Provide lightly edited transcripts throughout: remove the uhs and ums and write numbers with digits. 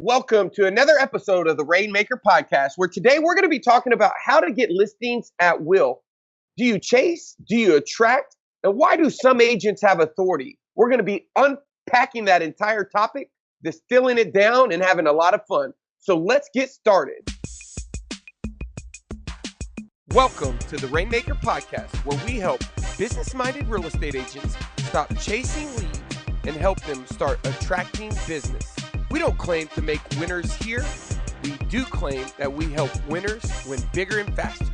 Welcome to another episode of the Rainmaker Podcast, where today we're going to be talking about how to get listings at will. Do you chase? Do you attract? And why do some agents have authority? We're going to be unpacking that entire topic, distilling it down, and having a lot of fun. So let's get started. Welcome to the Rainmaker Podcast, where we help business-minded real estate agents stop chasing leads and help them start attracting business. We don't claim to make winners here. We do claim that we help winners win bigger and faster.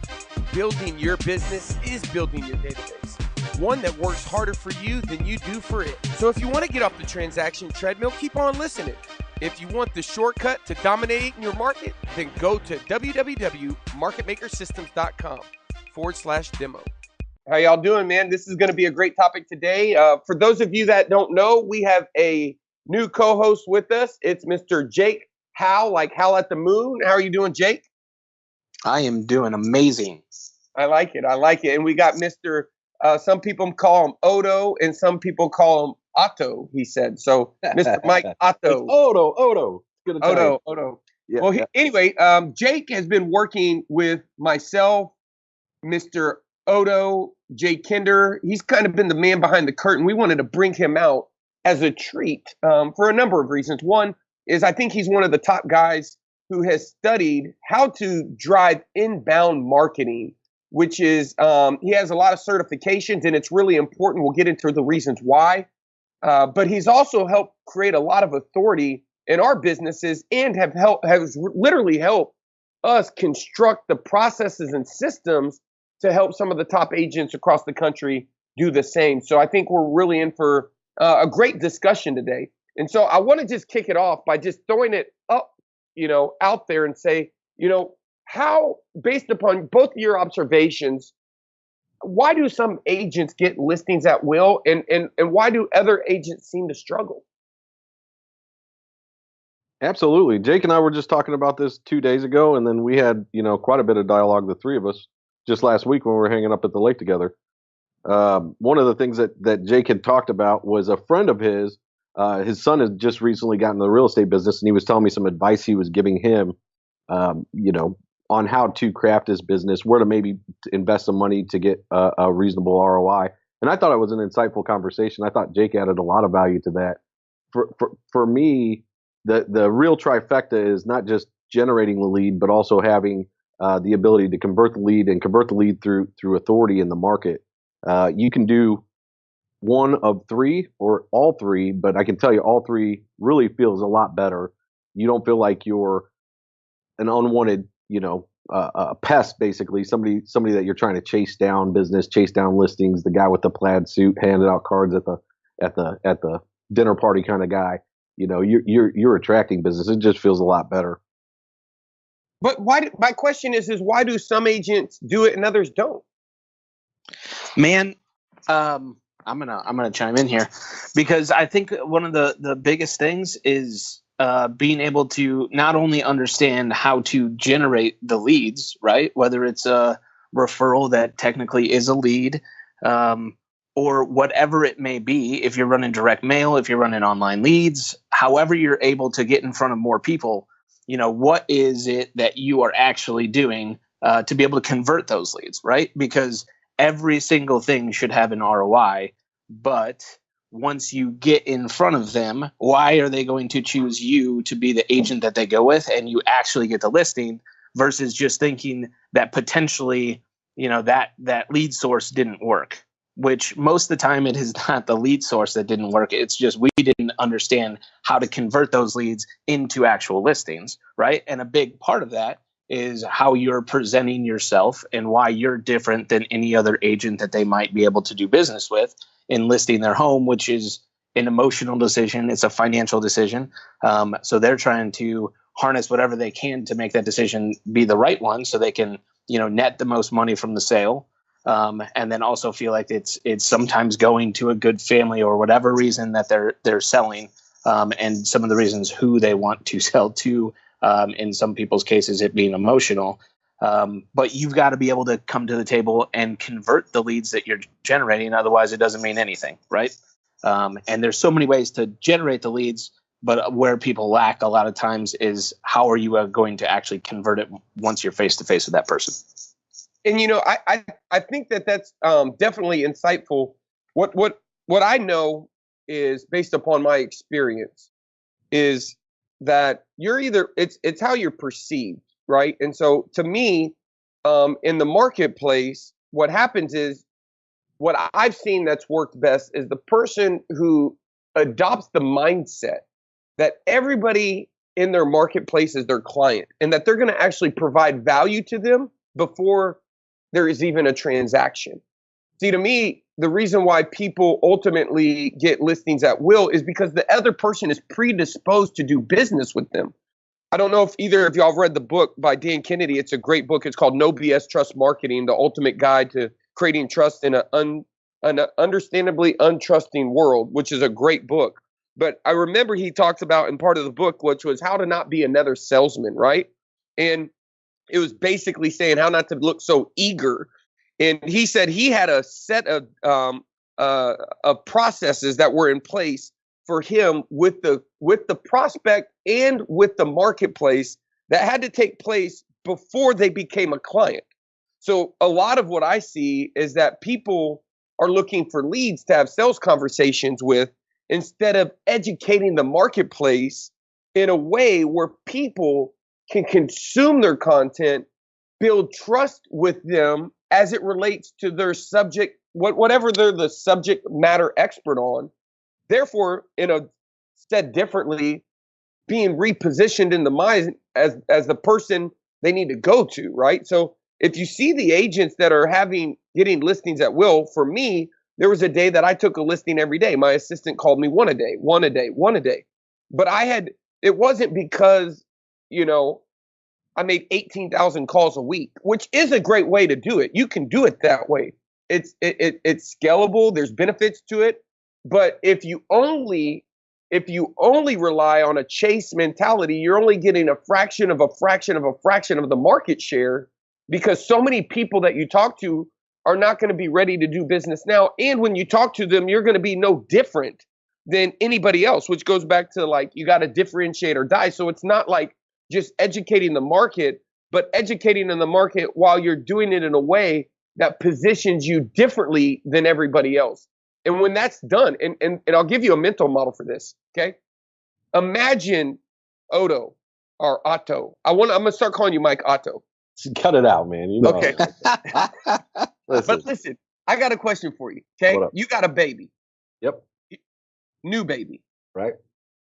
Building your business is building your database, one that works harder for you than you do for it. So if you want to get off the transaction treadmill, keep on listening. If you want the shortcut to dominating your market, then go to www.marketmakersystems.com/demo. How y'all doing, man? This is going to be a great topic today. For those of you that don't know, we have a new co-host with us. It's Mr. Jake Houle, like Howl at the Moon. How are you doing, Jake? I am doing amazing. I like it. And we got Mr. Some people call him Oddo, and some people call him Otto, he said. So, Mr. Mike Otto. Oddo. Good to Oddo. Yeah, well, yeah. Anyway, Jake has been working with myself, Mr. Oddo, Jake Kinder. He's kind of been the man behind the curtain. We wanted to bring him out as a treat for a number of reasons. One is I think he's one of the top guys who has studied how to drive inbound marketing, which is he has a lot of certifications, and it's really important. We'll get into the reasons why. But he's also helped create a lot of authority in our businesses and has literally helped us construct the processes and systems to help some of the top agents across the country do the same. So I think we're really in for a great discussion today. And so I want to just kick it off by just throwing it up, out there and say, how, based upon both of your observations, why do some agents get listings at will, and why do other agents seem to struggle? Absolutely. Jake and I were just talking about this 2 days ago, and then we had, quite a bit of dialogue, the three of us, just last week when we were hanging up at the lake together. One of the things that Jake had talked about was a friend of his son has just recently gotten in the real estate business, and he was telling me some advice he was giving him, on how to craft his business, where to maybe invest some money to get a reasonable ROI. And I thought it was an insightful conversation. I thought Jake added a lot of value to that. For me, the real trifecta is not just generating the lead, but also having the ability to convert the lead through authority in the market. You can do one of three or all three, but I can tell you all three really feels a lot better. You don't feel like you're an unwanted, a pest, basically, somebody that you're trying to chase down listings, the guy with the plaid suit handed out cards at the dinner party kind of guy. You're attracting business. It just feels a lot better. But my question is why do some agents do it and others don't? Man, I'm gonna chime in here because I think one of the biggest things is being able to not only understand how to generate the leads, right? Whether it's a referral that technically is a lead, or whatever it may be. If you're running direct mail, if you're running online leads, however you're able to get in front of more people, what is it that you are actually doing to be able to convert those leads, right? Because every single thing should have an ROI, but once you get in front of them, why are they going to choose you to be the agent that they go with and you actually get the listing versus just thinking that potentially, that lead source didn't work, which most of the time it is not the lead source that didn't work. It's just we didn't understand how to convert those leads into actual listings, right? And a big part of that is how you're presenting yourself and why you're different than any other agent that they might be able to do business with in listing their home, which is an emotional decision. It's a financial decision. So they're trying to harness whatever they can to make that decision be the right one so they can, net the most money from the sale. And then also feel like it's sometimes going to a good family or whatever reason that they're selling, and some of the reasons who they want to sell to. In some people's cases, it being emotional. But you've got to be able to come to the table and convert the leads that you're generating. Otherwise, it doesn't mean anything, right? And there's so many ways to generate the leads, But where people lack a lot of times is how are you going to actually convert it once you're face to face with that person? And I think that's definitely insightful. What I know is, based upon my experience, is that you're either it's how you're perceived, right? And so to me, in the marketplace, what happens is, what I've seen that's worked best is the person who adopts the mindset that everybody in their marketplace is their client, and that they're going to actually provide value to them before there is even a transaction. See, to me, the reason why people ultimately get listings at will is because the other person is predisposed to do business with them. I don't know if either of y'all have read the book by Dan Kennedy. It's a great book. It's called No BS Trust Marketing, the ultimate guide to creating trust in an understandably untrusting world, which is a great book. But I remember he talks about in part of the book, which was how to not be another salesman, right? And it was basically saying how not to look so eager. And he said he had a set of processes that were in place for him with the prospect and with the marketplace that had to take place before they became a client. So a lot of what I see is that people are looking for leads to have sales conversations with, instead of educating the marketplace in a way where people can consume their content, build trust with them as it relates to their subject, whatever they're the subject matter expert on. Therefore, said differently, being repositioned in the mind as the person they need to go to, right? So if you see the agents that are getting listings at will, for me, there was a day that I took a listing every day. My assistant called me one a day. But it wasn't because, I made 18,000 calls a week, which is a great way to do it. You can do it that way. It's scalable. There's benefits to it. But if you only rely on a chase mentality, you're only getting a fraction of the market share, because so many people that you talk to are not going to be ready to do business now. And when you talk to them, you're going to be no different than anybody else, which goes back to, like, you got to differentiate or die. So it's not like just educating the market, but educating in the market while you're doing it in a way that positions you differently than everybody else. And when that's done, and I'll give you a mental model for this, okay? Imagine Oddo or Otto. I'm going to start calling you Mike Otto. Cut it out, man. You know. Okay. But listen, I got a question for you, okay? You got a baby. Yep. New baby. Right.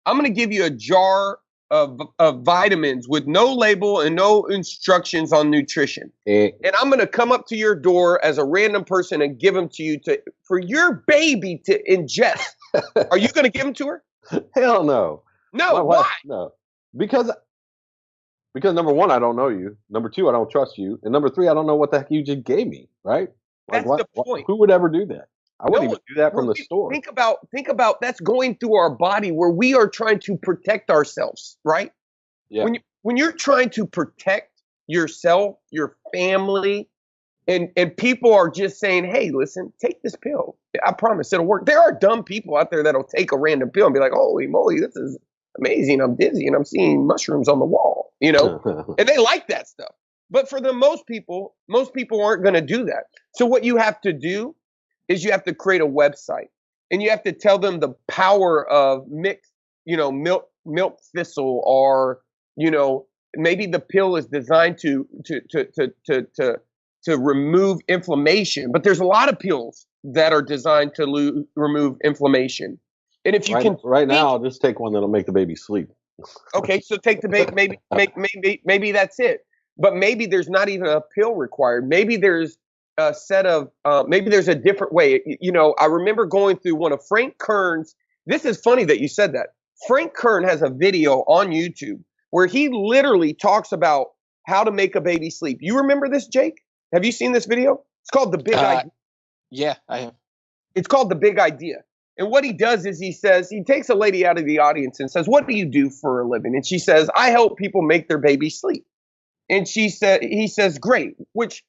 I'm going to give you a jar of vitamins with no label and no instructions on nutrition. And I'm going to come up to your door as a random person and give them to you for your baby to ingest. Are you going to give them to her? Hell no. No, why? No. Because number one, I don't know you. Number two, I don't trust you. And number three, I don't know what the heck you just gave me, right? That's the point. Who would ever do that? I wouldn't even do that from the store. Think about that's going through our body where we are trying to protect ourselves, right? Yeah. When you're trying to protect yourself, your family, and people are just saying, hey, listen, take this pill. I promise it'll work. There are dumb people out there that'll take a random pill and be like, holy moly, this is amazing. I'm dizzy and I'm seeing mushrooms on the wall, and they like that stuff. But for most people aren't going to do that. So what you have to do is you have to create a website, and you have to tell them the power of mixed, milk thistle, or, maybe the pill is designed to remove inflammation. But there's a lot of pills that are designed to remove inflammation. And if you right now, I'll just take one that'll make the baby sleep. Okay, so take the baby. Maybe that's it. But maybe there's not even a pill required. Maybe there's a set of maybe there's a different way. I remember going through one of Frank Kern's. This is funny that you said that. Frank Kern has a video on YouTube where he literally talks about how to make a baby sleep. You remember this, Jake? Have you seen this video? It's called The Big Idea. Yeah, I have. It's called The Big Idea. And what he does is he takes a lady out of the audience and says, what do you do for a living? And she says, I help people make their baby sleep. And he says, great. Which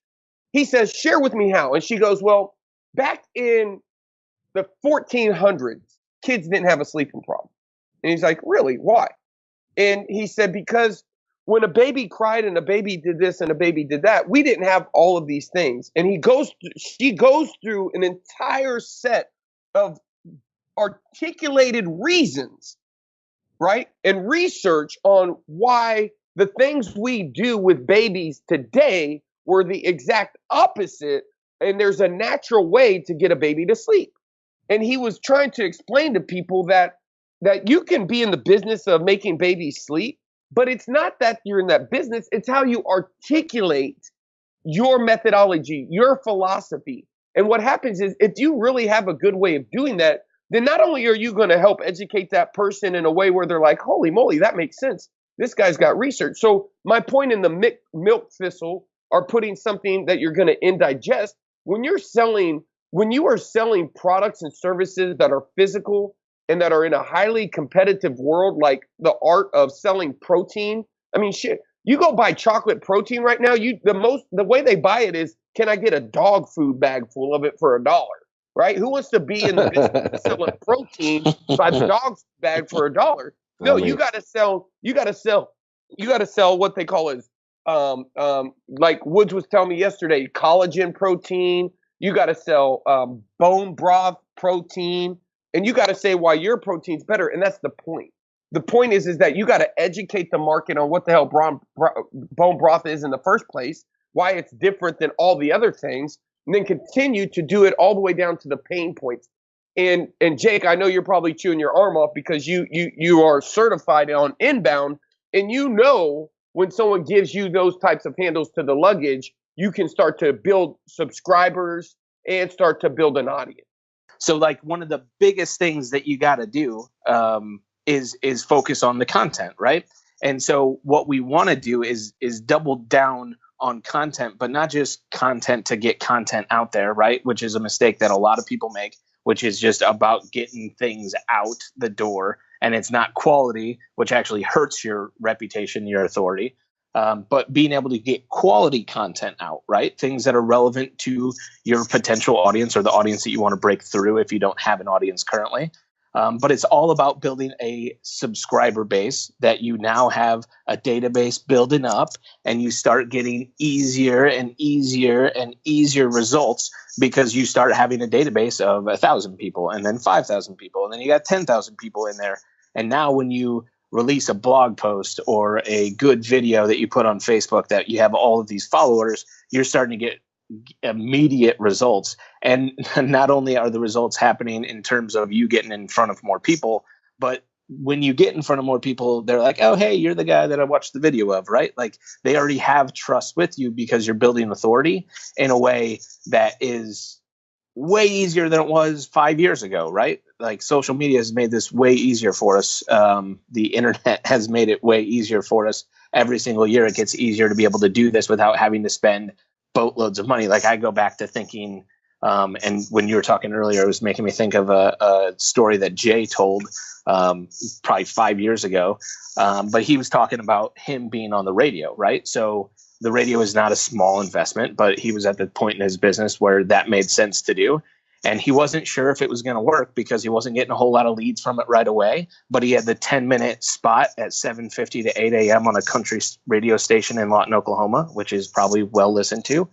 he says, share with me how. And she goes, well, back in the 1400s, kids didn't have a sleeping problem. And he's like, really? Why? And he said, because when a baby cried and a baby did this and a baby did that, we didn't have all of these things. And she goes through an entire set of articulated reasons, right? And research on why the things we do with babies today were the exact opposite. And there's a natural way to get a baby to sleep. And he was trying to explain to people that you can be in the business of making babies sleep, but it's not that you're in that business. It's how you articulate your methodology, your philosophy. And what happens is, if you really have a good way of doing that, then not only are you going to help educate that person in a way where they're like, holy moly, that makes sense. This guy's got research. So my point in the milk thistle are putting something that you're going to indigest. When you are selling products and services that are physical and that are in a highly competitive world, like the art of selling protein. I mean, shit, you go buy chocolate protein right now. The way they buy it is, can I get a dog food bag full of it for $1? Right? Who wants to be in the business of selling protein by the dog food bag for $1? No, you got to sell what they call is, like Woods was telling me yesterday, collagen protein. You got to sell bone broth protein, and you got to say why your protein's better. And that's the point. The point is that you got to educate the market on what the hell bone broth is in the first place, why it's different than all the other things, and then continue to do it all the way down to the pain points. And Jake, I know you're probably chewing your arm off because you are certified on inbound, and you know when someone gives you those types of handles to the luggage, you can start to build subscribers and start to build an audience. So like one of the biggest things that you got to do is focus on the content, right? And so what we want to do is double down on content, but not just content to get content out there, right? Which is a mistake that a lot of people make, which is just about getting things out the door, and it's not quality, which actually hurts your reputation, your authority. But being able to get quality content out, right? Things that are relevant to your potential audience or the audience that you want to break through if you don't have an audience currently. But it's all about building a subscriber base that you now have a database building up, and you start getting easier and easier and easier results because you start having a database of 1,000 people and then 5,000 people. And then you got 10,000 people in there. And now when you release a blog post or a good video that you put on Facebook that you have all of these followers, you're starting to get immediate results. And not only are the results happening in terms of you getting in front of more people, but when you get in front of more people, they're like, oh, hey, you're the guy that I watched the video of, right? Like they already have trust with you because you're building authority in a way that is way easier than it was 5 years ago, right? Like social media has made this way easier for us. The internet has made it way easier for us. Every single year it gets easier to be able to do this without having to spend boatloads of money. Like I go back to thinking, and when you were talking earlier, it was making me think of a story that Jay told probably 5 years ago. But he was talking about him being on the radio, right? So the radio is not a small investment, but he was at the point in his business where that made sense to do. And he wasn't sure if it was going to work because he wasn't getting a whole lot of leads from it right away. But he had the 10-minute spot at 7:50 to 8 a.m. on a country radio station in Lawton, Oklahoma, which is probably well listened to.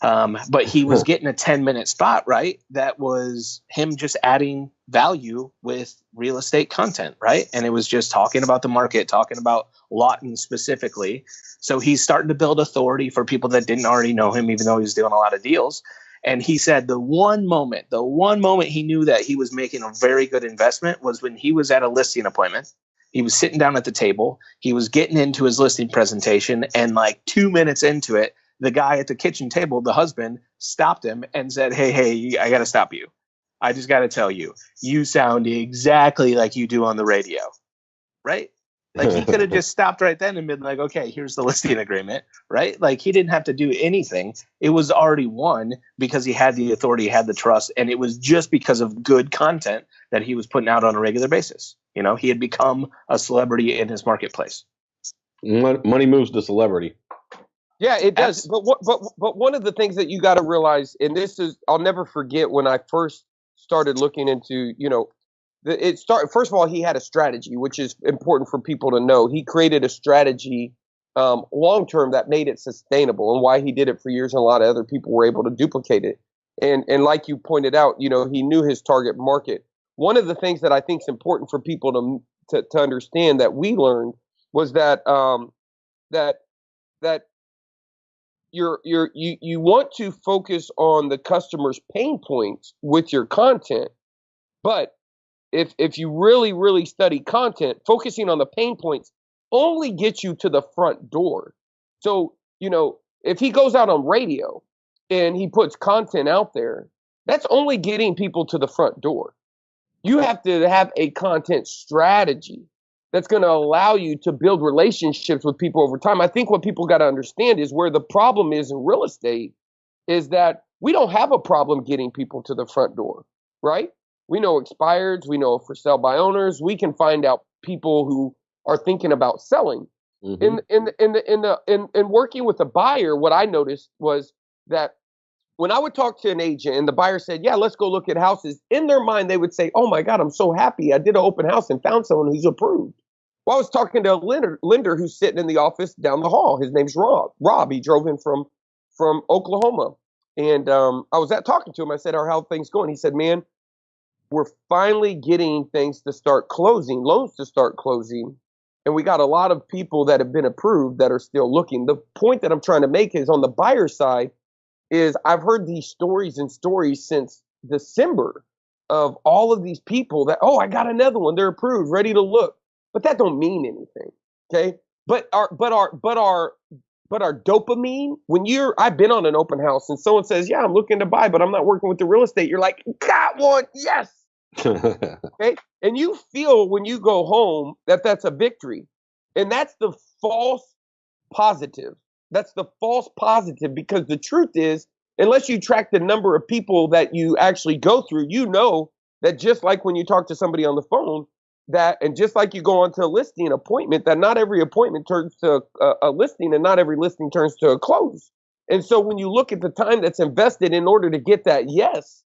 But he was getting a 10-minute spot, right? That was him just adding value with real estate content, right? And it was just talking about the market, talking about Lawton specifically. So he's starting to build authority for people that didn't already know him, even though he was doing a lot of deals. And he said the one moment he knew that he was making a very good investment was when he was at a listing appointment. He was sitting down at the table. He was getting into his listing presentation. And like 2 minutes into it, the guy at the kitchen table, the husband, stopped him and said, hey, I got to stop you. I just got to tell you, you sound exactly like you do on the radio, right? Like he could have just stopped right then and been like, okay, here's the listing agreement, right? Like he didn't have to do anything. It was already won because he had the authority, he had the trust, and it was just because of good content that he was putting out on a regular basis. You know, he had become a celebrity in his marketplace. Money moves to celebrity. Yeah, it does. But one of the things that you got to realize, and this is, I'll never forget when I first started looking into, First of all, he had a strategy, which is important for people to know. He created a strategy long term that made it sustainable, and why he did it for years, and a lot of other people were able to duplicate it. And like you pointed out, he knew his target market. One of the things that I think is important for people to understand that we learned was that that you want to focus on the customer's pain points with your content, but if you really, really study content, focusing on the pain points only gets you to the front door. So, if he goes out on radio and he puts content out there, that's only getting people to the front door. You have to have a content strategy that's going to allow you to build relationships with people over time. I think what people got to understand is where the problem is in real estate is that we don't have a problem getting people to the front door, right? We know expireds, we know for sale by owners. We can find out people who are thinking about selling. Mm-hmm. In working with a buyer, what I noticed was that when I would talk to an agent and the buyer said, yeah, let's go look at houses, in their mind, they would say, oh my God, I'm so happy. I did an open house and found someone who's approved. Well, I was talking to a lender who's sitting in the office down the hall. His name's Rob. He drove in from Oklahoma. And I was talking to him. I said, how are things going? He said, man, we're finally getting things to start closing, loans to start closing. And we got a lot of people that have been approved that are still looking. The point that I'm trying to make is on the buyer side, is I've heard these stories since December of all of these people that, oh, I got another one. They're approved, ready to look. But that don't mean anything. Okay. But our dopamine, I've been on an open house and someone says, yeah, I'm looking to buy, but I'm not working with the real estate. You're like, got one. Yes. Okay. And you feel when you go home that's a victory. And that's the false positive. That's the false positive, because the truth is, unless you track the number of people that you actually go through, that just like when you talk to somebody on the phone, and just like you go onto a listing appointment, that not every appointment turns to a listing, and not every listing turns to a close. And so when you look at the time that's invested in order to get that yes,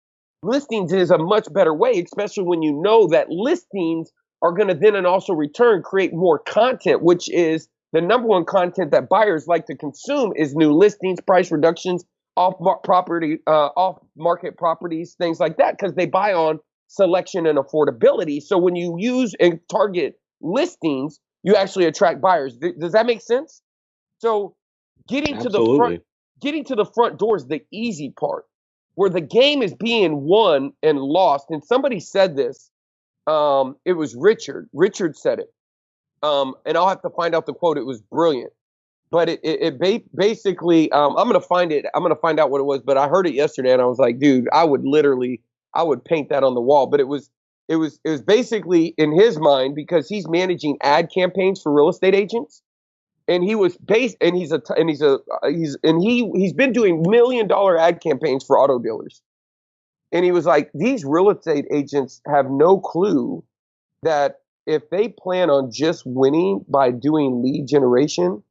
listings is a much better way, especially when you know that listings are going to then and also create more content, which is the number one content that buyers like to consume is new listings, price reductions, off-market properties, things like that, because they buy on selection and affordability. So when you use and target listings, you actually attract buyers. Does that make sense? So getting to the front door is the easy part. Where the game is being won and lost. And somebody said this. It was Richard. Richard said it. And I'll have to find out the quote. It was brilliant. But it basically, I'm going to find it. I'm going to find out what it was. But I heard it yesterday and I was like, dude, I would paint that on the wall. But it was basically in his mind, because he's managing ad campaigns for real estate agents. And he's been doing $1 million ad campaigns for auto dealers. And he was like, these real estate agents have no clue that if they plan on just winning by doing lead generation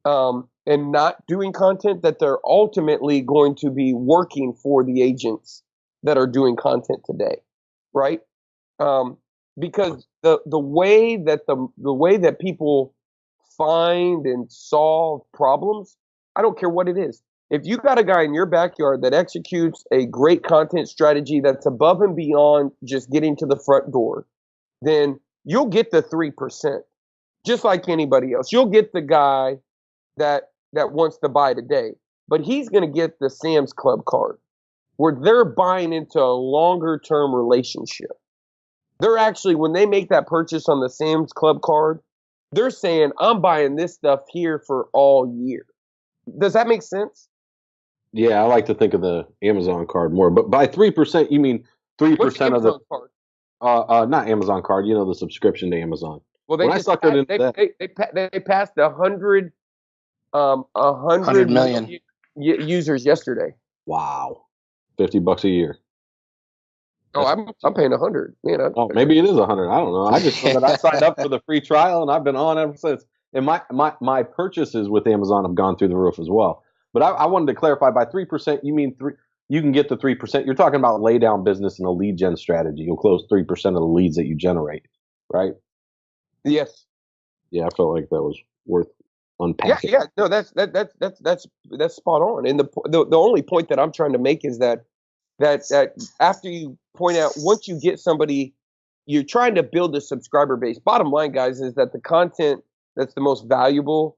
and not doing content, that they're ultimately going to be working for the agents that are doing content today, right? Because the way that people find and solve problems, I don't care what it is. If you got a guy in your backyard that executes a great content strategy that's above and beyond just getting to the front door, then you'll get the 3%, just like anybody else. You'll get the guy that wants to buy today, but he's going to get the Sam's Club card, where they're buying into a longer term relationship. They're actually, when they make that purchase on the Sam's Club card, they're saying, I'm buying this stuff here for all year. Does that make sense? Yeah, I like to think of the Amazon card more. But by 3%, you mean 3% of the card? Not Amazon card. The subscription to Amazon. Well, they passed 100 million users yesterday. Wow, $50 a year. Oh, I'm paying 100. Man, maybe it is 100. I don't know. I just know that I signed up for the free trial and I've been on ever since. And my purchases with Amazon have gone through the roof as well. But I wanted to clarify, by 3%, you mean you can get the 3%. You're talking about lay down business and a lead gen strategy. You'll close 3% of the leads that you generate, right? Yes. Yeah, I felt like that was worth unpacking. Yeah. No, that's spot on. And the only point that I'm trying to make is that after you point out, once you get somebody, you're trying to build a subscriber base. Bottom line, guys, is that the content that's the most valuable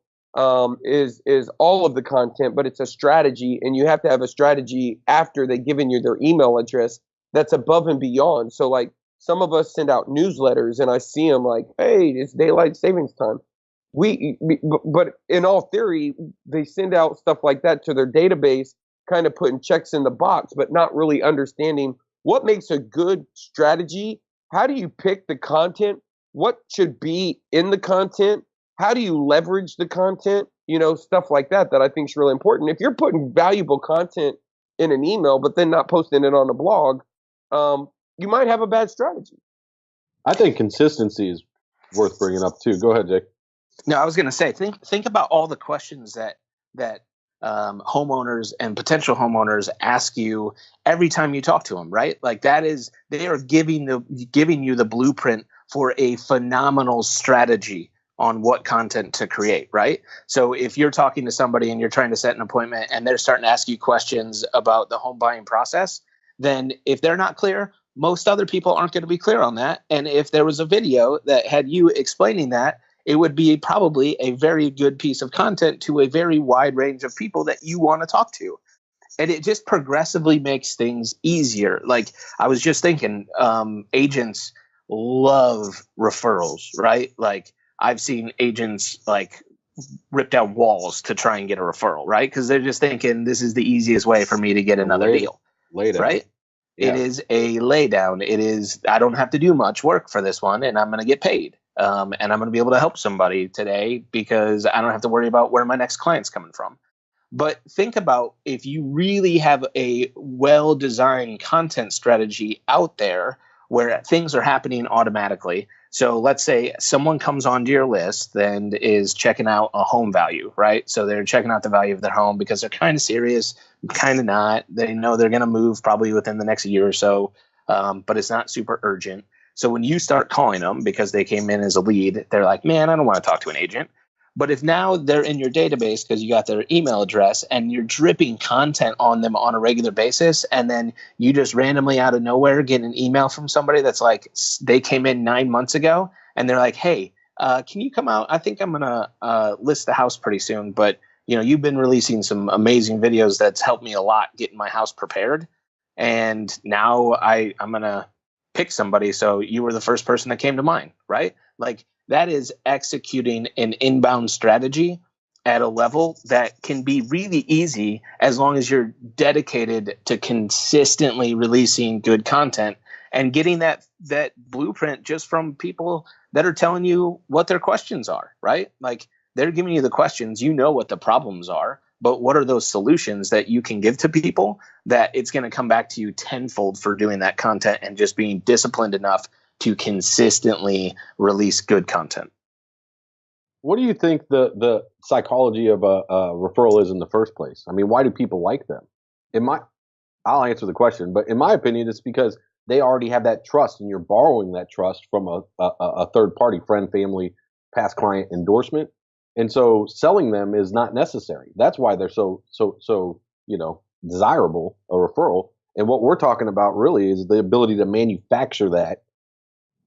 is all of the content, but it's a strategy, and you have to have a strategy after they've given you their email address that's above and beyond. So like some of us send out newsletters, and I see them like, hey, it's daylight savings time. But in all theory, they send out stuff like that to their database, kind of putting checks in the box, but not really understanding what makes a good strategy. How do you pick the content? What should be in the content? How do you leverage the content? Stuff like that I think is really important. If you're putting valuable content in an email, but then not posting it on a blog, you might have a bad strategy. I think consistency is worth bringing up too. Go ahead, Jake. No, I was going to say, think about all the questions that homeowners and potential homeowners ask you every time you talk to them, right? Like they are giving you the blueprint for a phenomenal strategy on what content to create, right? So if you're talking to somebody and you're trying to set an appointment and they're starting to ask you questions about the home buying process, then if they're not clear, most other people aren't going to be clear on that. And if there was a video that had you explaining that, it would be probably a very good piece of content to a very wide range of people that you want to talk to. And it just progressively makes things easier. Like I was just thinking, agents love referrals, right? Like I've seen agents like rip down walls to try and get a referral, right? Because they're just thinking this is the easiest way for me to get another deal, right? Yeah. It is a laydown. It is, I don't have to do much work for this one, and I'm going to get paid. And I'm going to be able to help somebody today because I don't have to worry about where my next client's coming from. But think about if you really have a well-designed content strategy out there where things are happening automatically. So let's say someone comes onto your list and is checking out a home value, right? So they're checking out the value of their home because they're kind of serious, kind of not. They know they're going to move probably within the next year or so, but it's not super urgent. So when you start calling them because they came in as a lead, they're like, man, I don't want to talk to an agent. But if now they're in your database because you got their email address and you're dripping content on them on a regular basis, and then you just randomly out of nowhere get an email from somebody that's like, they came in 9 months ago and they're like, hey, can you come out? I think I'm going to list the house pretty soon, but you've been releasing some amazing videos that's helped me a lot getting my house prepared. And now I'm going to pick somebody. So you were the first person that came to mind, right? Like that is executing an inbound strategy at a level that can be really easy as long as you're dedicated to consistently releasing good content and getting that blueprint just from people that are telling you what their questions are, right? Like they're giving you the questions, what the problems are, but what are those solutions that you can give to people that it's going to come back to you tenfold for doing that content and just being disciplined enough to consistently release good content. What do you think the psychology of a referral is in the first place? I mean, why do people like them? I'll answer the question, but in my opinion, it's because they already have that trust, and you're borrowing that trust from a third party, friend, family, past client endorsement. And so selling them is not necessary. That's why they're so desirable, a referral. And what we're talking about really is the ability to manufacture that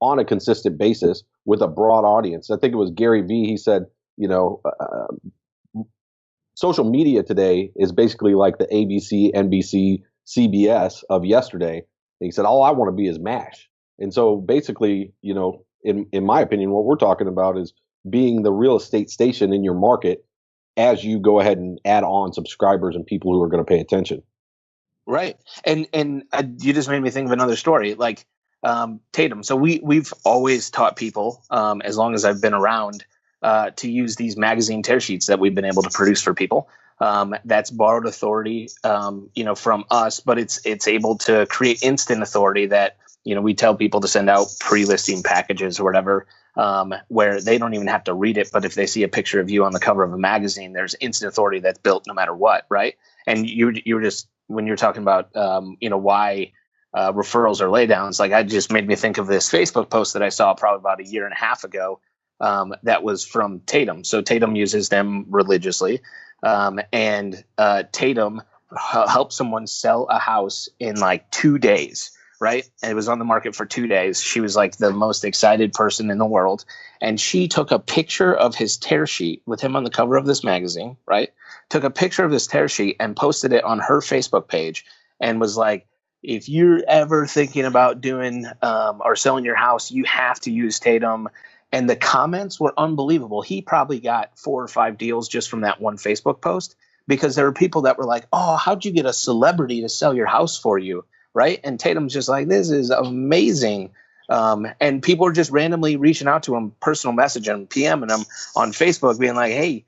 on a consistent basis with a broad audience. I think it was Gary Vee. He said, social media today is basically like the ABC, NBC, CBS of yesterday. And he said, all I want to be is MASH. And so basically, in my opinion, what we're talking about is being the real estate station in your market as you go ahead and add on subscribers and people who are going to pay attention. Right. And you just made me think of another story. Like, Tatum. So we've always taught people, as long as I've been around, to use these magazine tear sheets that we've been able to produce for people. That's borrowed authority, from us, but it's able to create instant authority that, we tell people to send out pre-listing packages or whatever, where they don't even have to read it. But if they see a picture of you on the cover of a magazine, there's instant authority that's built no matter what. Right. And you were just when you're talking about, why referrals are laydowns, like, I just made me think of this Facebook post that I saw probably about a year and a half ago. That was from Tatum. So Tatum uses them religiously. And Tatum helped someone sell a house in like 2 days, right? And it was on the market for 2 days. She was like the most excited person in the world. And she took a picture of his tear sheet with him on the cover of this magazine, right? Took a picture of this tear sheet and posted it on her Facebook page and was like, if you're ever thinking about doing or selling your house, you have to use Tatum. And the comments were unbelievable. He probably got 4 or 5 deals just from that one Facebook post, because there were people that were like, oh, how'd you get a celebrity to sell your house for you? Right. And Tatum's just like, this is amazing. And people were just randomly reaching out to him, personal messaging, PMing him on Facebook, being like, hey,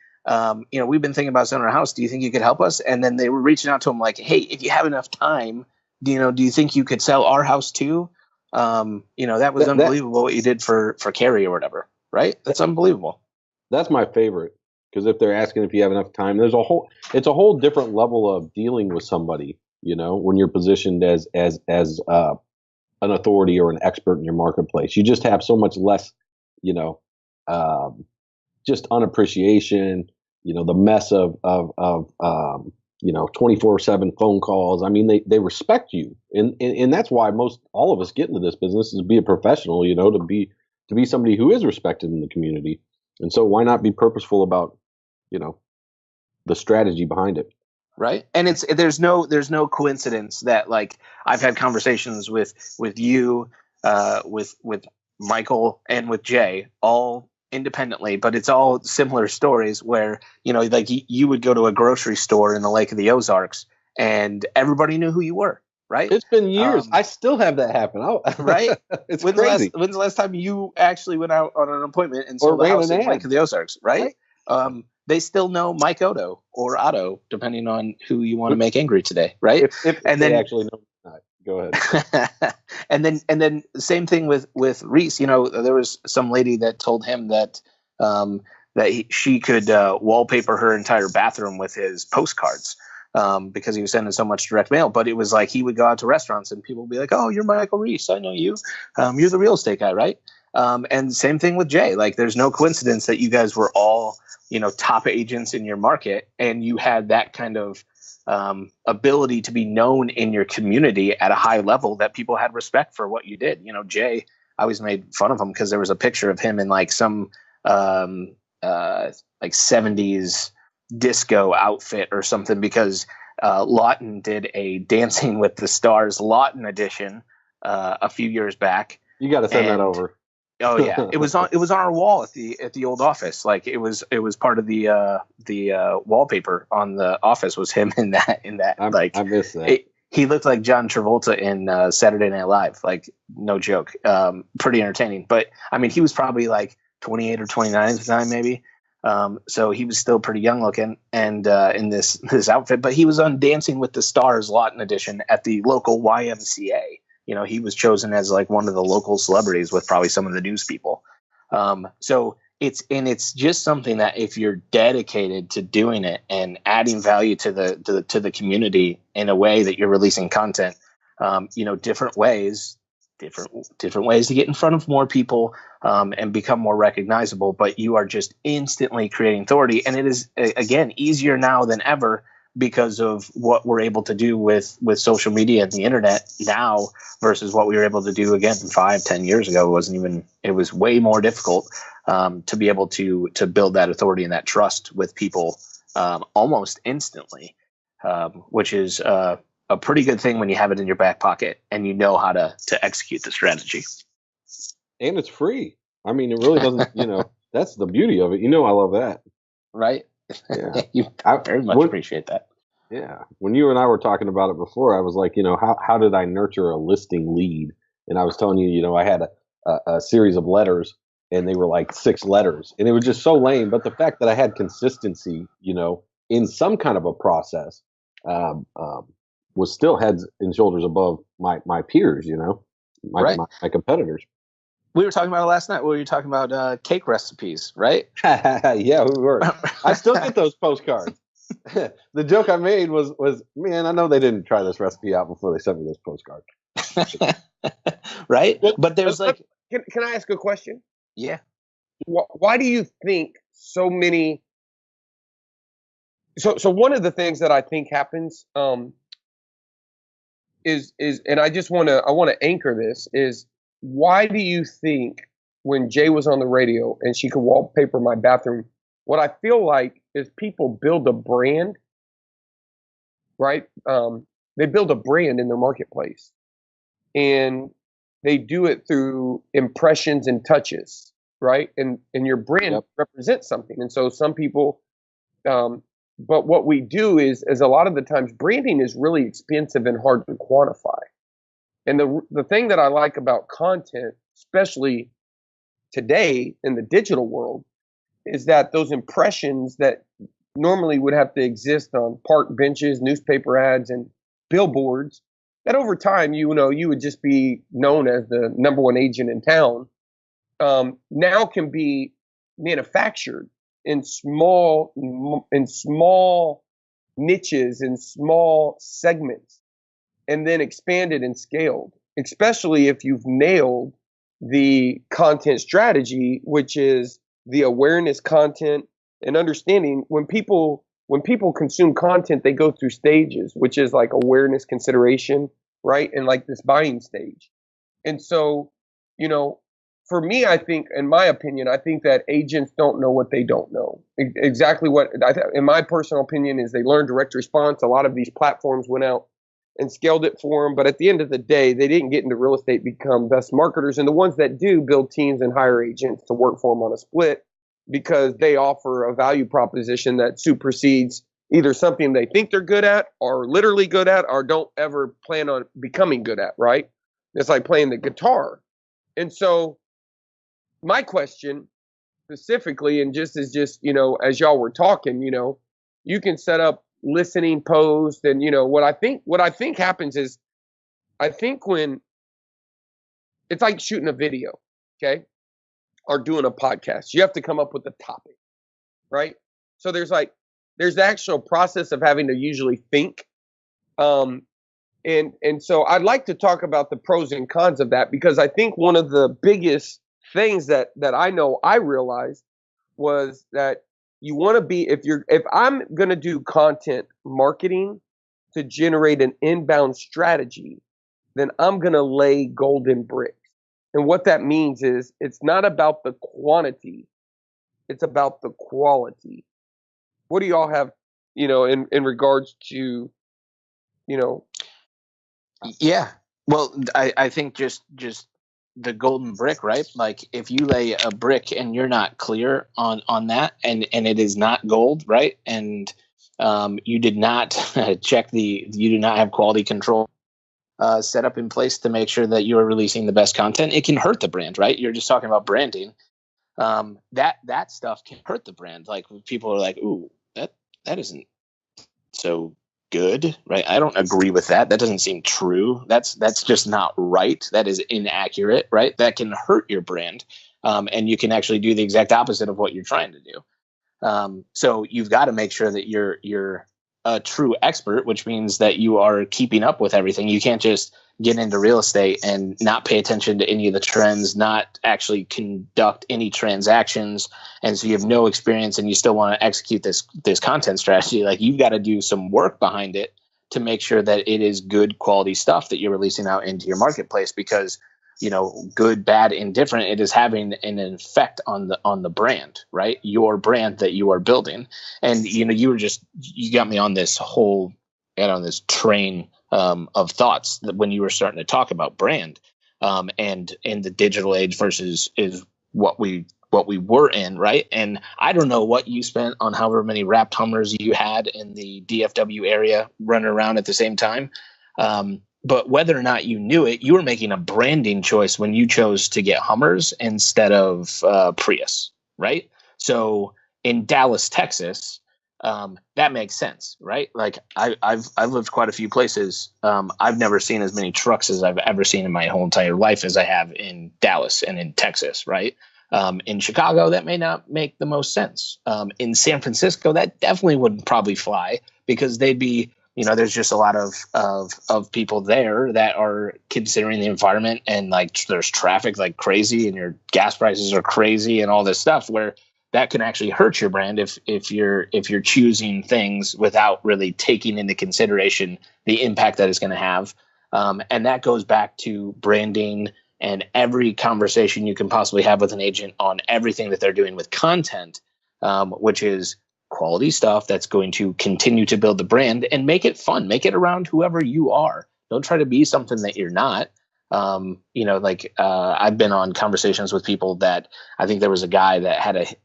we've been thinking about selling our house. Do you think you could help us? And then they were reaching out to him like, hey, if you have enough time, do you think you could sell our house too? That was unbelievable what you did for Carrie or whatever, right? That's unbelievable. That's my favorite, because if they're asking if you have enough time, it's a whole different level of dealing with somebody, when you're positioned as an authority or an expert in your marketplace. You just have so much less, just unappreciation, the mess of 24/7 phone calls. I mean, they respect you. And that's why all of us get into this business, is to be a professional, to be somebody who is respected in the community. And so why not be purposeful about, the strategy behind it? Right. And there's no coincidence that, like, I've had conversations with you, with Michael and with Jay, all independently, but it's all similar stories where, like, you would go to a grocery store in the Lake of the Ozarks and everybody knew who you were. Right. It's been years. I still have that happen. Right. It's crazy. crazy. When's the last time you actually went out on an appointment and sold a house in Lake of the Ozarks? Right. They still know Mike Oddo or Otto, depending on who you want to make angry today. Right. If they actually know. Go ahead. and then same thing with Reese. There was some lady that told him that she could wallpaper her entire bathroom with his postcards, because he was sending so much direct mail. But it was like he would go out to restaurants and people would be like, "Oh, you're Michael Reese. I know you. You're the real estate guy, right?" And same thing with Jay. Like, there's no coincidence that you guys were all, top agents in your market, and you had that kind of ability to be known in your community at a high level, that people had respect for what you did. Jay, I always made fun of him because there was a picture of him in like some like 70s disco outfit or something, because Lawton did a Dancing with the Stars Lawton edition a few years back. You got to send that over. Oh yeah, it was on our wall at the old office. Like, it was part of the wallpaper on the office was him in that. I miss that. He looked like John Travolta in Saturday Night Live. Like, no joke. Pretty entertaining. But I mean, he was probably like 28 or 29 at the time, maybe. So he was still pretty young looking, and in this outfit. But he was on Dancing with the Stars Lawton edition at the local YMCA. He was chosen as like one of the local celebrities with probably some of the news people. So it's just something that, if you're dedicated to doing it and adding value to the community in a way that you're releasing content, different ways to get in front of more people, and become more recognizable, but you are just instantly creating authority. And it is, again, easier now than ever, because of what we're able to do with social media and the internet now versus what we were able to do, again, 5-10 years ago. It was way more difficult to be able to build that authority and that trust with people almost instantly, which is a pretty good thing when you have it in your back pocket and you know how to execute the strategy. And it's free. I mean, it really doesn't, that's the beauty of it. I love that. Right. Yeah. I very much appreciate that. Yeah. When you and I were talking about it before, I was like, how did I nurture a listing lead? And I was telling you, I had a series of letters, and they were like 6 letters, and it was just so lame. But the fact that I had consistency, in some kind of a process, was still heads and shoulders above my peers, my competitors. We were talking about it last night. We were talking about cake recipes, right? Yeah, we were. I still get those postcards. The joke I made was, man, I know they didn't try this recipe out before they sent me this postcard. Right? Well, But there's like, can I ask a question? yeah. Why do you think so many? So one of the things that I think happens is and I want to anchor this is, why do you think when Jay was on the radio and she could wallpaper my bathroom, what I feel like is people build a brand, right? They build a brand in their marketplace, and they do it through impressions and touches, right? And your brand represents something. And so some people, but what we do is a lot of the times branding is really expensive and hard to quantify. And the thing that I like about content, especially today in the digital world, is that those impressions that normally would have to exist on park benches, newspaper ads, and billboards, that over time, you would just be known as the number one agent in town, now can be manufactured in small niches, in small segments, and then expanded and scaled, especially if you've nailed the content strategy, which is the awareness content, and understanding when people consume content, they go through stages, which is like awareness, consideration, right? And like this buying stage. And so, for me, I think, in my opinion, I think that agents don't know what they don't know. Exactly what, in my personal opinion, is they learn direct response. A lot of these platforms went out and scaled it for them. But at the end of the day, they didn't get into real estate, become best marketers. And the ones that do build teams and hire agents to work for them on a split, because they offer a value proposition that supersedes either something they think they're good at, or literally good at, or don't ever plan on becoming good at, right? It's like playing the guitar. And so my question specifically, and as y'all were talking, you can set up listening post, and what I think happens is, I think when it's like shooting a video, okay, or doing a podcast, you have to come up with a topic, right? So there's the actual process of having to usually think, and so I'd like to talk about the pros and cons of that, because I think one of the biggest things that I know I realized was that you want to be, if I'm going to do content marketing to generate an inbound strategy, then I'm going to lay golden bricks. And what that means is, it's not about the quantity, it's about the quality. What do y'all have, in regards to, Yeah. Well, I think just the golden brick, right? Like, if you lay a brick and you're not clear on that, and it is not gold, right? And you did not you do not have quality control set up in place to make sure that you are releasing the best content, it can hurt the brand, right? You're just talking about branding. That stuff can hurt the brand. Like, people are like, ooh, that isn't so good, right? I don't agree with that. That doesn't seem true. That's just not right. That is inaccurate, right? That can hurt your brand. And you can actually do the exact opposite of what you're trying to do. So you've got to make sure that you're a true expert, which means that you are keeping up with everything. You can't just get into real estate and not pay attention to any of the trends, not actually conduct any transactions. And so you have no experience and you still want to execute this content strategy. Like, you've got to do some work behind it to make sure that it is good quality stuff that you're releasing out into your marketplace, because, good, bad, indifferent, it is having an effect on the brand, right? Your brand that you are building. And, you got me on this train of thoughts that when you were starting to talk about brand, and in the digital age versus is what we were in, right? And I don't know what you spent on however many wrapped Hummers you had in the DFW area running around at the same time. But whether or not you knew it, you were making a branding choice when you chose to get Hummers instead of Prius, right? So in Dallas, Texas, that makes sense, right? Like, I've lived quite a few places. I've never seen as many trucks as I've ever seen in my whole entire life as I have in Dallas and in Texas, right? In Chicago, that may not make the most sense. In San Francisco, that definitely would probably fly because they'd be, there's just a lot of people there that are considering the environment, and like there's traffic like crazy and your gas prices are crazy and all this stuff where that can actually hurt your brand if you're choosing things without really taking into consideration the impact that it's going to have. And that goes back to branding and every conversation you can possibly have with an agent on everything that they're doing with content, which is quality stuff that's going to continue to build the brand and make it fun, make it around whoever you are. Don't try to be something that you're not. I've been on conversations with people that I think there was a guy that had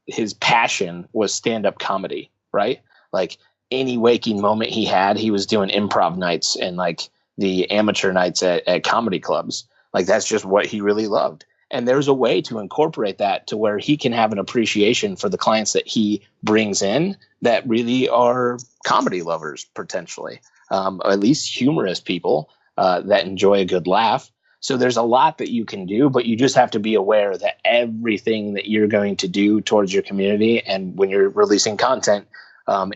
his passion was stand-up comedy, right? Like any waking moment he had, he was doing improv nights and like the amateur nights at comedy clubs. Like that's just what he really loved. And there's a way to incorporate that to where he can have an appreciation for the clients that he brings in that really are comedy lovers potentially, or at least humorous people that enjoy a good laugh. So there's a lot that you can do, but you just have to be aware that everything that you're going to do towards your community and when you're releasing content,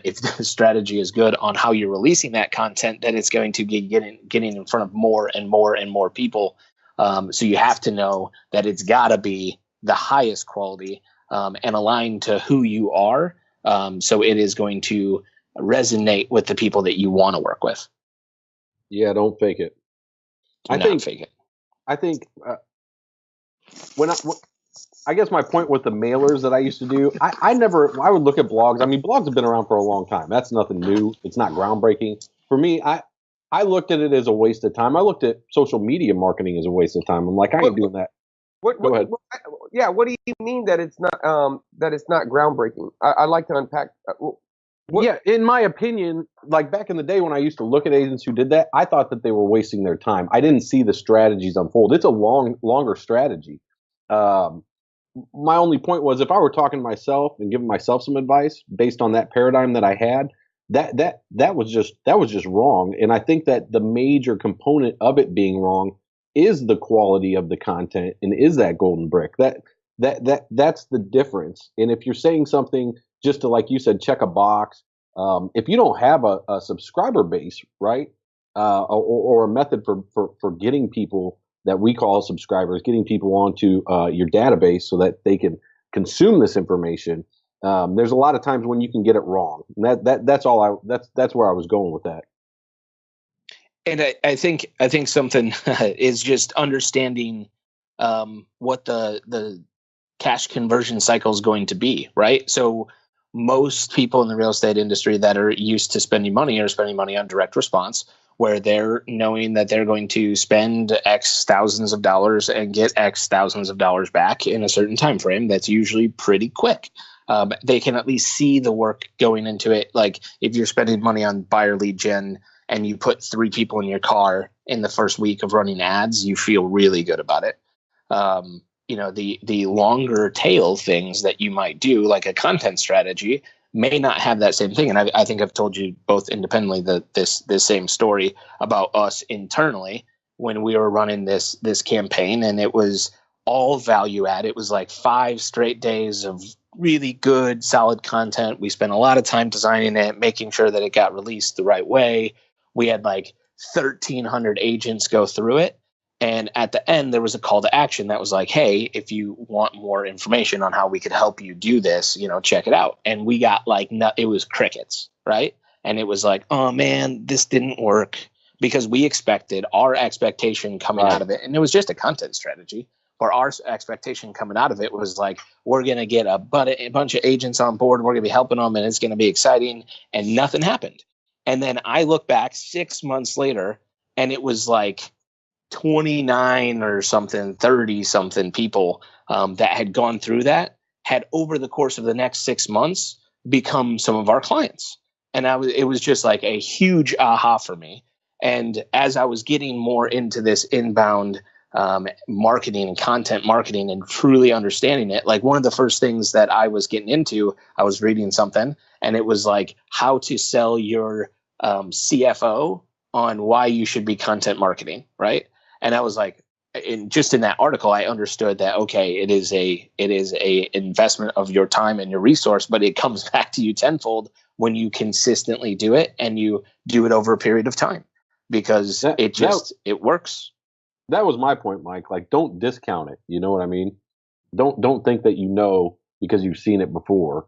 if the strategy is good on how you're releasing that content, then it's going to be getting in front of more and more and more people. So you have to know that it's got to be the highest quality and aligned to who you are. So it is going to resonate with the people that you want to work with. Yeah, don't fake it. I think I guess my point with the mailers that I used to do, I would look at blogs. I mean, blogs have been around for a long time. That's nothing new. It's not groundbreaking. For me, I looked at it as a waste of time. I looked at social media marketing as a waste of time. I'm like, I ain't doing that. Go ahead. What do you mean that it's not groundbreaking? I like to unpack. Yeah, in my opinion, like back in the day when I used to look at agents who did that, I thought that they were wasting their time. I didn't see the strategies unfold. It's a longer strategy. My only point was if I were talking to myself and giving myself some advice based on that paradigm that I had, that was just wrong. And I think that the major component of it being wrong is the quality of the content and is that golden brick. That's the difference. And if you're saying something just to, like you said, check a box, if you don't have a subscriber base, right, or a method for getting people that we call subscribers, getting people onto your database so that they can consume this information, there's a lot of times when you can get it wrong. And that's where I was going with that. And I think something is just understanding what the cash conversion cycle is going to be, right? So most people in the real estate industry that are used to spending money are spending money on direct response, where they're knowing that they're going to spend X thousands of dollars and get X thousands of dollars back in a certain time frame. That's usually pretty quick. They can at least see the work going into it. Like if you're spending money on buyer lead gen and you put 3 people in your car in the first week of running ads, you feel really good about it. The longer tail things that you might do, like a content strategy, may not have that same thing. And I think I've told you both independently this same story about us internally when we were running this campaign, and it was all value add. It was like 5 straight days of really good, solid content. We spent a lot of time designing it, making sure that it got released the right way. We had like 1,300 agents go through it. And at the end, there was a call to action that was like, hey, if you want more information on how we could help you do this, check it out. And we got it was crickets, right? And it was like, oh man, this didn't work because we expected our expectation coming out of it. And it was just a content strategy. Or our expectation coming out of it was like, we're going to get a bunch of agents on board. We're going to be helping them and it's going to be exciting. And nothing happened. And then I look back 6 months later and it was like 29 or something, 30 something people that had gone through that had over the course of the next 6 months become some of our clients. And it was just like a huge aha for me. And as I was getting more into this inbound marketing and content marketing and truly understanding it, like one of the first things that I was getting into, I was reading something and it was like how to sell your CFO on why you should be content marketing, right? And I was like, in that article, I understood that, okay, it is a investment of your time and your resource, but it comes back to you tenfold when you consistently do it and you do it over a period of time, because it works. That was my point, Mike. Like, don't discount it. You know what I mean? Don't think that you know because you've seen it before.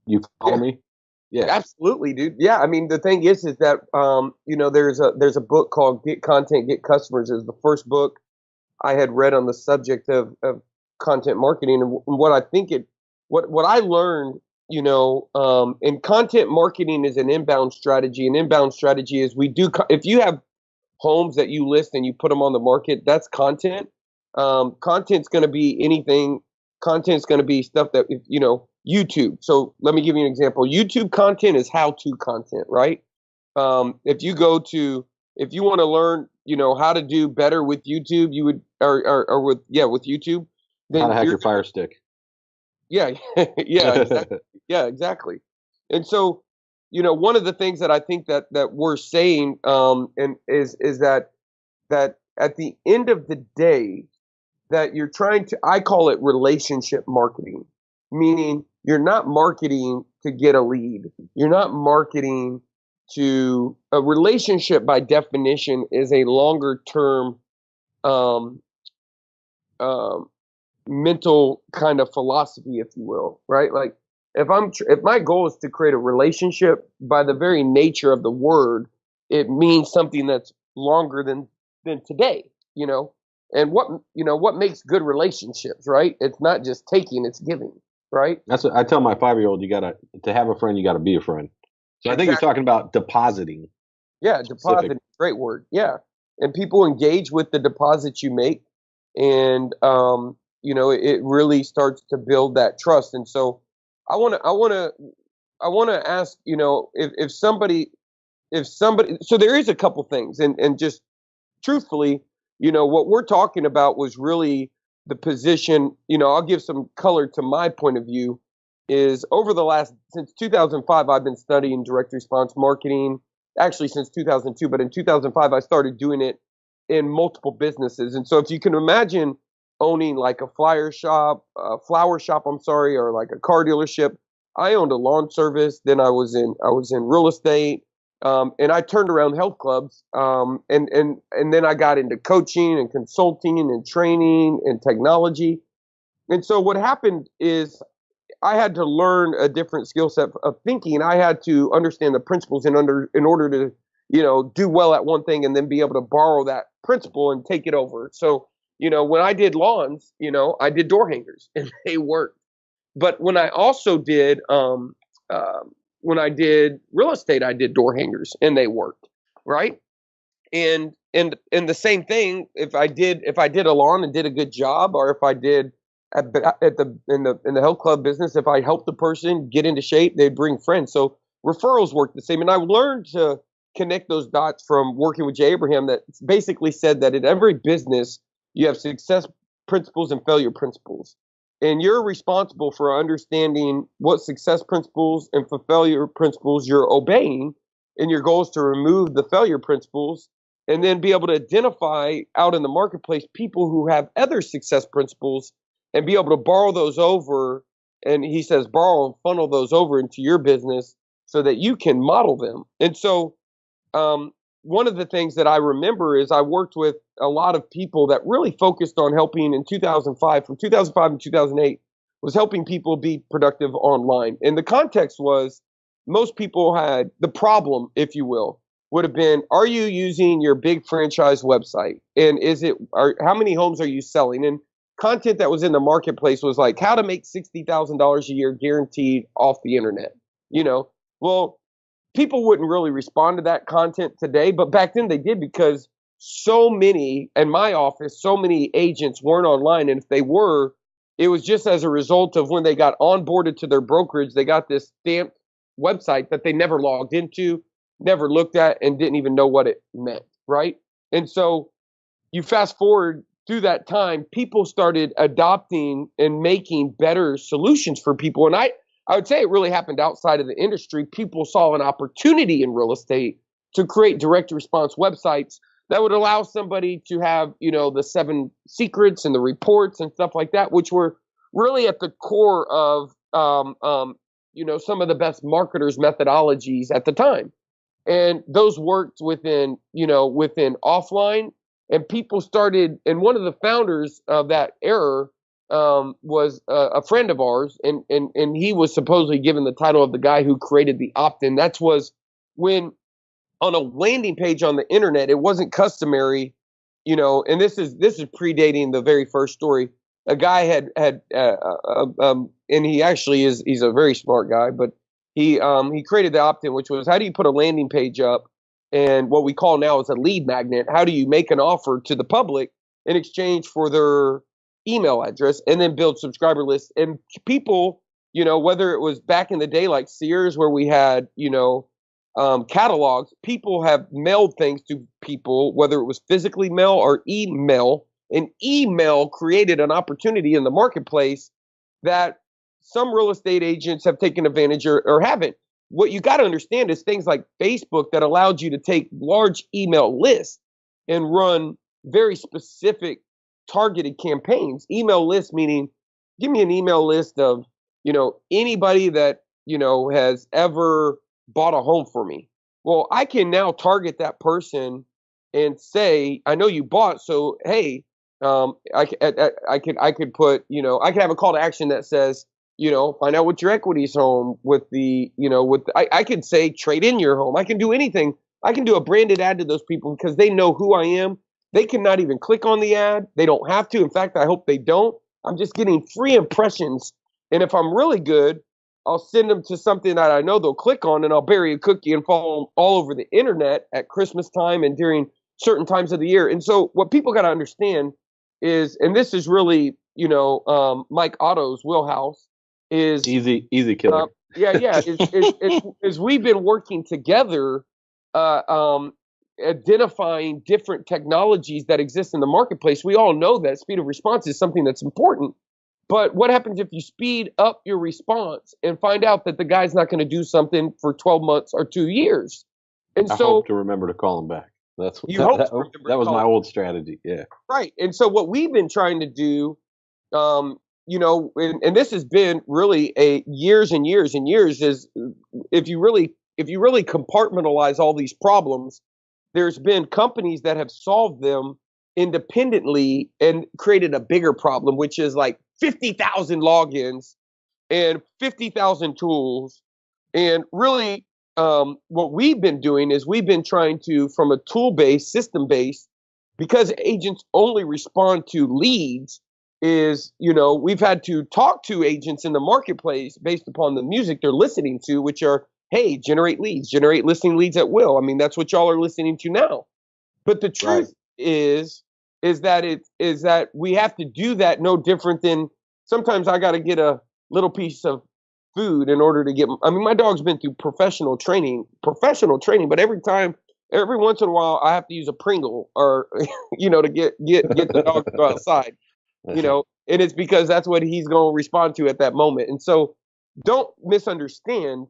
You follow me? Yeah, absolutely, dude. Yeah, I mean, the thing is that there's a book called Get Content, Get Customers. It was the first book I had read on the subject of content marketing, and what I think what I learned, in content marketing is an inbound strategy. An inbound strategy is if you have homes that you list and you put them on the market, that's content. Content's going to be anything. Content's going to be stuff that, YouTube. So let me give you an example. YouTube content is how-to content, right? If you want to learn, how to do better with YouTube, you would, with YouTube. Then how to hack your Fire Stick. Yeah, yeah, exactly. Yeah, exactly. And so, one of the things that I think that we're saying, and is that at the end of the day, that you're trying to, I call it relationship marketing, meaning you're not marketing to get a lead. You're not marketing to a relationship. By definition, is a longer term, mental kind of philosophy, if you will, right? Like if my goal is to create a relationship, by the very nature of the word, it means something that's longer than today, And what makes good relationships, right? It's not just taking, it's giving, right? That's what I tell my 5-year-old. To have a friend, you got to be a friend. So exactly. I think you're talking about depositing. Yeah, depositing, great word. Yeah, and people engage with the deposits you make, and it really starts to build that trust. And so I want to ask, if somebody, so there is a couple things, and just truthfully, what we're talking about was really the position. I'll give some color to my point of view. Is since 2005, I've been studying direct response marketing. Actually, since 2002, but in 2005, I started doing it in multiple businesses. And so, if you can imagine owning like a flower shop, or like a car dealership. I owned a lawn service. Then I was in real estate. And I turned around health clubs, and then I got into coaching and consulting and training and technology. And so what happened is I had to learn a different skill set of thinking. I had to understand the principles in order to, do well at one thing and then be able to borrow that principle and take it over. So, when I did lawns, I did door hangers and they worked. But when I also did, when I did real estate, I did door hangers and they worked, right? And the same thing, if I did a lawn and did a good job, or if I did in the health club business, if I helped the person get into shape, they'd bring friends. So referrals work the same. And I learned to connect those dots from working with Jay Abraham, that basically said that in every business you have success principles and failure principles. And you're responsible for understanding what success principles and for failure principles you're obeying. And your goal is to remove the failure principles and then be able to identify out in the marketplace people who have other success principles and be able to borrow those over. And he says, borrow and funnel those over into your business so that you can model them. And so one of the things that I remember is I worked with a lot of people that really focused on helping in 2005, from 2005 to 2008, was helping people be productive online. And the context was most people had the problem, if you will, would have been, are you using your big franchise website? And how many homes are you selling? And content that was in the marketplace was like how to make $60,000 a year guaranteed off the internet. Well, people wouldn't really respond to that content today, but back then they did, because so many agents weren't online. And if they were, it was just as a result of when they got onboarded to their brokerage, they got this stamped website that they never logged into, never looked at, and didn't even know what it meant, right? And so you fast forward through that time, people started adopting and making better solutions for people. And I would say it really happened outside of the industry. People saw an opportunity in real estate to create direct response websites that would allow somebody to have, the 7 secrets and the reports and stuff like that, which were really at the core of, some of the best marketers' methodologies at the time. And those worked within offline, and people started, and one of the founders of that era was a friend of ours, and he was supposedly given the title of the guy who created the opt-in. That was when on a landing page on the internet, it wasn't customary, and this is predating the very first story. A guy had and he actually he's a very smart guy, but he created the opt-in, which was, how do you put a landing page up and what we call now is a lead magnet? How do you make an offer to the public in exchange for their email address, and then build subscriber lists? And people, whether it was back in the day like Sears, where we had, catalogs, people have mailed things to people, whether it was physically mail or email. And email created an opportunity in the marketplace that some real estate agents have taken advantage or haven't. What you got to understand is things like Facebook that allowed you to take large email lists and run very specific targeted campaigns. Email lists meaning, give me an email list of, anybody that, has ever bought a home for me. Well, I can now target that person and say, I know you bought, so hey, I could put, I could have a call to action that says, find out what your equity's home with the, I could say trade in your home. I can do anything. I can do a branded ad to those people because they know who I am. They cannot even click on the ad. They don't have to. In fact, I hope they don't. I'm just getting free impressions. And if I'm really good, I'll send them to something that I know they'll click on, and I'll bury a cookie and follow them all over the internet at Christmas time and during certain times of the year. And so what people got to understand is, and this is really, Mike Oddo's wheelhouse, is easy killer. Is we've been working together, identifying different technologies that exist in the marketplace. We all know that speed of response is something that's important. But what happens if you speed up your response and find out that the guy's not going to do something for 12 months or 2 years? And I hope to remember to call him back. That was my old strategy. Yeah. Right. And so what we've been trying to do, and this has been really years and years and years, is if you really compartmentalize all these problems, there's been companies that have solved them independently and created a bigger problem, which is like 50,000 logins and 50,000 tools. And really, what we've been doing is we've been trying to, from a tool-based, system-based, because agents only respond to leads, is, we've had to talk to agents in the marketplace based upon the music they're listening to, which are, hey, generate leads, generate listing leads at will. I mean, that's what y'all are listening to now. But the truth is that we have to do that no different than sometimes I got to get a little piece of food in order to get. I mean, my dog's been through professional training, but every once in a while, I have to use a Pringle or, to get the dog to go outside, and it's because that's what he's going to respond to at that moment. And so don't misunderstand.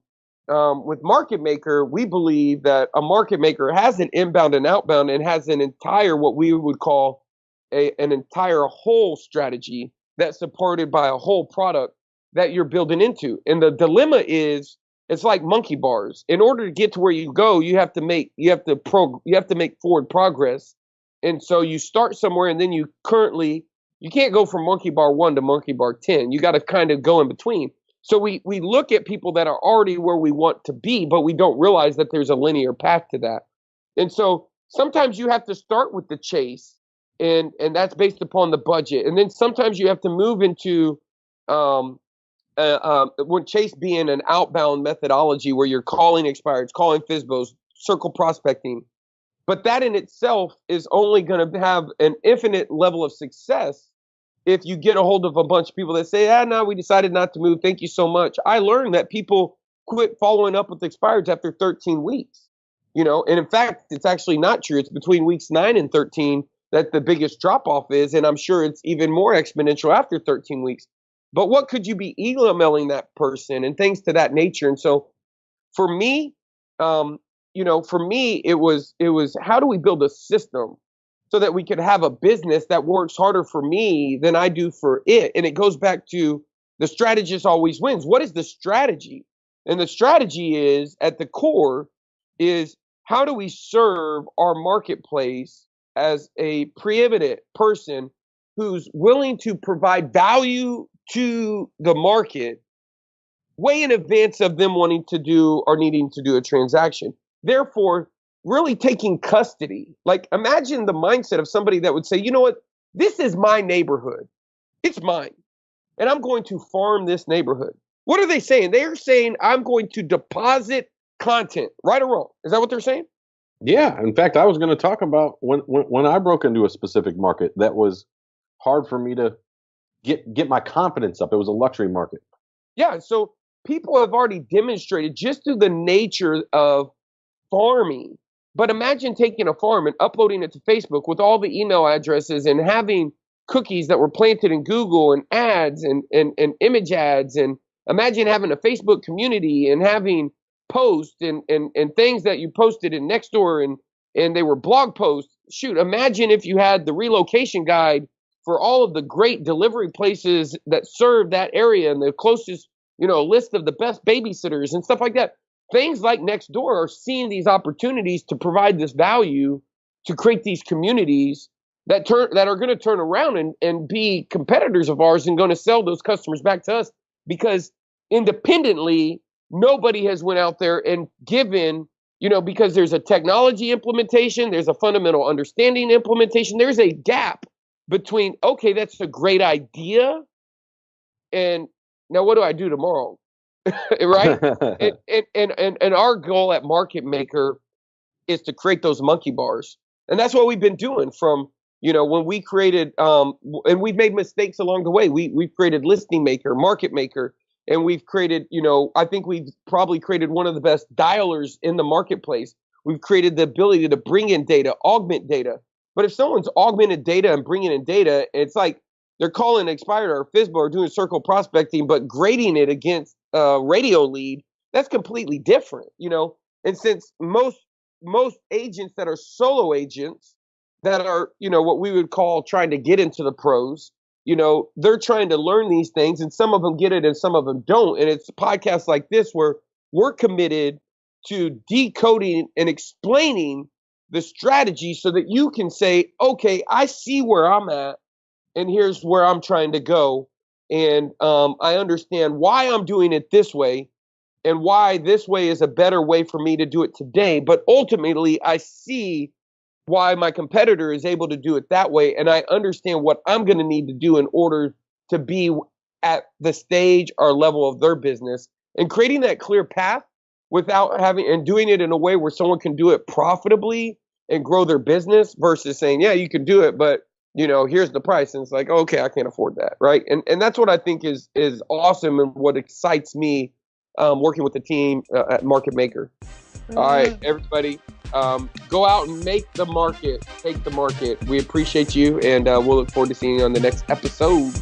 With Market Maker, we believe that a market maker has an inbound and outbound and has an entire, what we would call an entire whole strategy that's supported by a whole product that you're building into. And the dilemma is, it's like monkey bars. In order to get to where you go, you have to make forward progress. And so you start somewhere, and then you can't go from monkey bar 1 to monkey bar 10. You got to kind of go in between. So we look at people that are already where we want to be, but we don't realize that there's a linear path to that. And so sometimes you have to start with the chase, and that's based upon the budget. And then sometimes you have to move into when chase being an outbound methodology where you're calling expireds, calling FSBOs, circle prospecting. But that in itself is only going to have an infinite level of success if you get a hold of a bunch of people that say, no, we decided not to move. Thank you so much. I learned that people quit following up with expireds after 13 weeks, and in fact, it's actually not true. It's between weeks 9 and 13 that the biggest drop off is. And I'm sure it's even more exponential after 13 weeks. But what could you be emailing that person and things to that nature? And so for me, for me, it was how do we build a system so that we could have a business that works harder for me than I do for it? And it goes back to the strategist always wins. What is the strategy? And the strategy is, at the core, is how do we serve our marketplace as a preeminent person who's willing to provide value to the market way in advance of them wanting to do or needing to do a transaction. Therefore, really taking custody. Like, imagine the mindset of somebody that would say, you know what, this is my neighborhood. It's mine. And I'm going to farm this neighborhood. What are they saying? They're saying, I'm going to deposit content, right or wrong. Is that what they're saying? Yeah. In fact, I was going to talk about when I broke into a specific market that was hard for me to get my confidence up. It was a luxury market. Yeah. So people have already demonstrated just through the nature of farming. But imagine taking a farm and uploading it to Facebook with all the email addresses and having cookies that were planted in Google and ads and image ads. And imagine having a Facebook community and having posts and things that you posted in Nextdoor and they were blog posts. Shoot, imagine if you had the relocation guide for all of the great delivery places that serve that area and the closest, list of the best babysitters and stuff like that. Things like Nextdoor are seeing these opportunities to provide this value to create these communities that are going to turn around and be competitors of ours and going to sell those customers back to us, because independently, nobody has went out there and given, because there's a technology implementation, there's a fundamental understanding implementation, there's a gap between, okay, that's a great idea, and now what do I do tomorrow? Right? and our goal at Market Maker is to create those monkey bars. And that's what we've been doing from, when we created, and we've made mistakes along the way. We've created Listing Maker, Market Maker, and we've created, I think we've probably created one of the best dialers in the marketplace. We've created the ability to bring in data, augment data. But if someone's augmented data and bringing in data, it's like they're calling expired or FISBO or doing circle prospecting, but grading it against radio lead, that's completely different, And since most agents that are solo agents that are, what we would call trying to get into the pros, they're trying to learn these things, and some of them get it and some of them don't. And it's podcasts like this where we're committed to decoding and explaining the strategy so that you can say, okay, I see where I'm at and here's where I'm trying to go. And I understand why I'm doing it this way and why this way is a better way for me to do it today. But ultimately, I see why my competitor is able to do it that way. And I understand what I'm going to need to do in order to be at the stage or level of their business, and creating that clear path without having and doing it in a way where someone can do it profitably and grow their business versus saying, yeah, you can do it, but here's the price. And it's like, okay, I can't afford that. Right. And that's what I think is awesome and what excites me working with the team at Market Maker. All right, everybody, go out and make the market, take the market. We appreciate you, and we'll look forward to seeing you on the next episode.